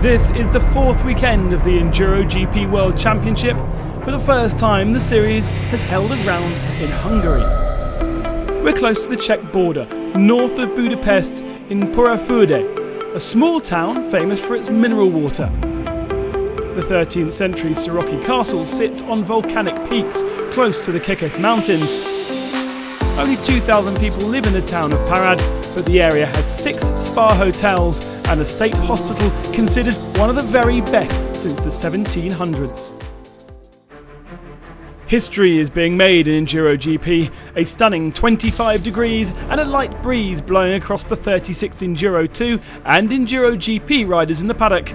This is the fourth weekend of the EnduroGP World Championship. For the first time, the series has held a round in Hungary. We're close to the Czech border, north of Budapest in Pürafürdő, a small town famous for its mineral water. The 13th century Soroki Castle sits on volcanic peaks close to the Kekes Mountains. Only 2,000 people live in the town of Parad, but the area has 6 spa hotels and a state hospital considered one of the very best since the 1700s. History is being made in EnduroGP, a stunning 25 degrees and a light breeze blowing across the 36th Enduro 2 and EnduroGP riders in the paddock.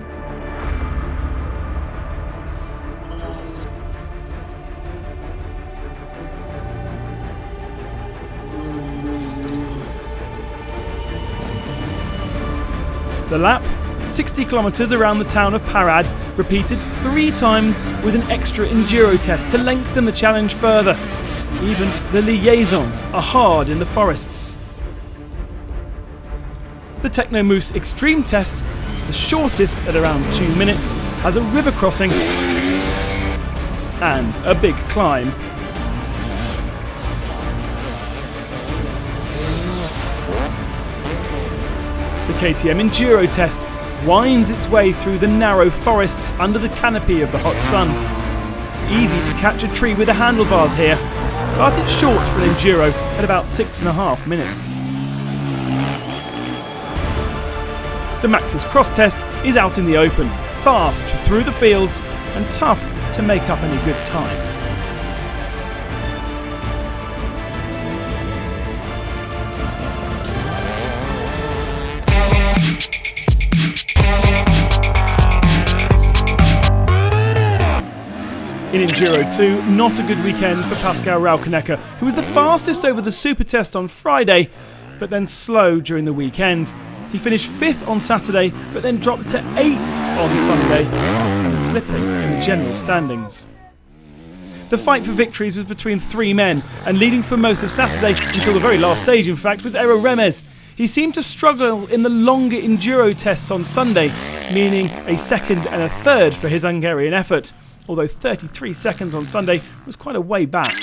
The lap, 60 kilometres around the town of Parad, repeated 3 times with an extra enduro test to lengthen the challenge further. Even the liaisons are hard in the forests. The Technomoose Extreme test, the shortest at around 2 minutes, has a river crossing and a big climb. The KTM Enduro test winds its way through the narrow forests under the canopy of the hot sun. It's easy to catch a tree with the handlebars here, but it's short for an Enduro at about 6.5 minutes. The Maxxis Cross test is out in the open, fast through the fields and tough to make up any good time. In Enduro 2, not a good weekend for Pascal Raukenecker, who was the fastest over the super test on Friday, but then slow during the weekend. He finished 5th on Saturday, but then dropped to 8th on Sunday, and slipping in the general standings. The fight for victories was between 3 men, and leading for most of Saturday, until the very last stage in fact, was Eero Remes. He seemed to struggle in the longer Enduro tests on Sunday, meaning a 2nd and a 3rd for his Hungarian effort, although 33 seconds on Sunday was quite a way back.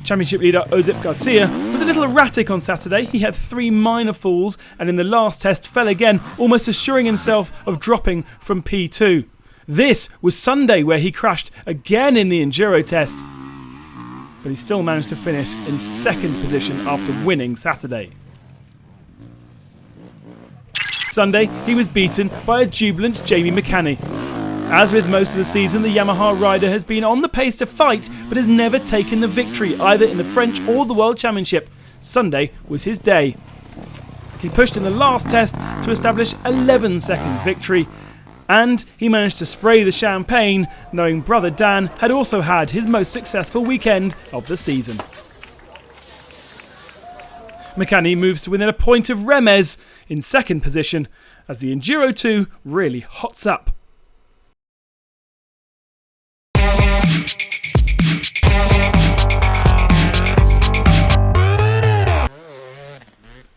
Championship leader Josep Garcia was a little erratic on Saturday. He had 3 minor falls and in the last test fell again, almost assuring himself of dropping from P2. This was Sunday, where he crashed again in the Enduro test, but he still managed to finish in 2nd position after winning Saturday. Sunday, he was beaten by a jubilant Jamie McCanny. As with most of the season, the Yamaha rider has been on the pace to fight, but has never taken the victory, either in the French or the World Championship. Sunday was his day. He pushed in the last test to establish 11-second victory, and he managed to spray the champagne, knowing brother Dan had also had his most successful weekend of the season. McCanny moves to within a point of Remes in 2nd position, as the Enduro 2 really hots up.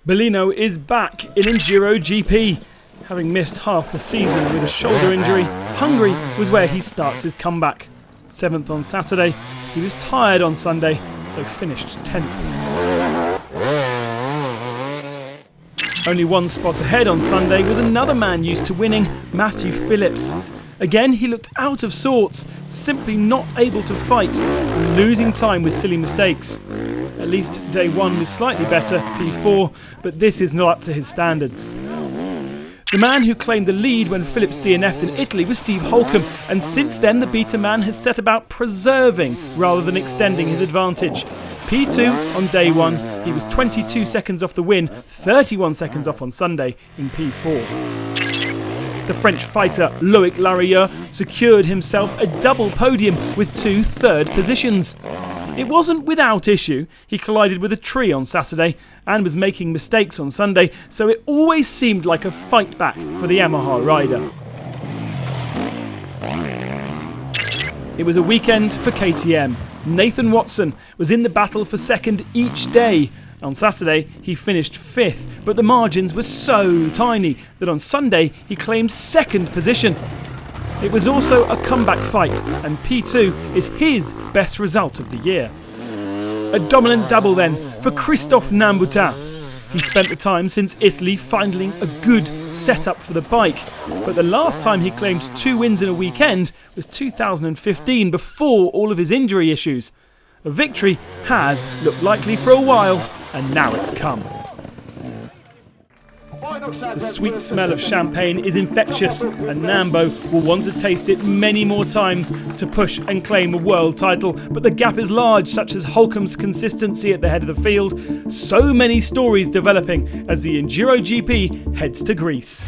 Bellino is back in EnduroGP. Having missed half the season with a shoulder injury, Hungary was where he starts his comeback. 7th on Saturday, he was tired on Sunday, so finished 10th. Only 1 spot ahead on Sunday was another man used to winning, Matthew Phillips. Again, he looked out of sorts, simply not able to fight, and losing time with silly mistakes. At least day 1 was slightly better, P4, but this is not up to his standards. The man who claimed the lead when Phillips DNF'd in Italy was Steve Holcomb, and since then the beta man has set about preserving rather than extending his advantage. P2 on day 1, he was 22 seconds off the win, 31 seconds off on Sunday in P4. The French fighter Loic Larieux secured himself a double podium with 2 third positions. It wasn't without issue. He collided with a tree on Saturday and was making mistakes on Sunday, so it always seemed like a fight back for the Yamaha rider. It was a weekend for KTM. Nathan Watson was in the battle for 2nd each day, On Saturday, he finished 5th, but the margins were so tiny that on Sunday he claimed 2nd position. It was also a comeback fight, and P2 is his best result of the year. A dominant double then for Christophe Namboutin. He spent the time since Italy finding a good setup for the bike, but the last time he claimed 2 wins in a weekend was 2015, before all of his injury issues. A victory has looked likely for a while, and now it's come. The sweet smell of champagne is infectious, and Nambo will want to taste it many more times to push and claim a world title. But the gap is large, such as Holcomb's consistency at the head of the field. So many stories developing as the EnduroGP heads to Greece.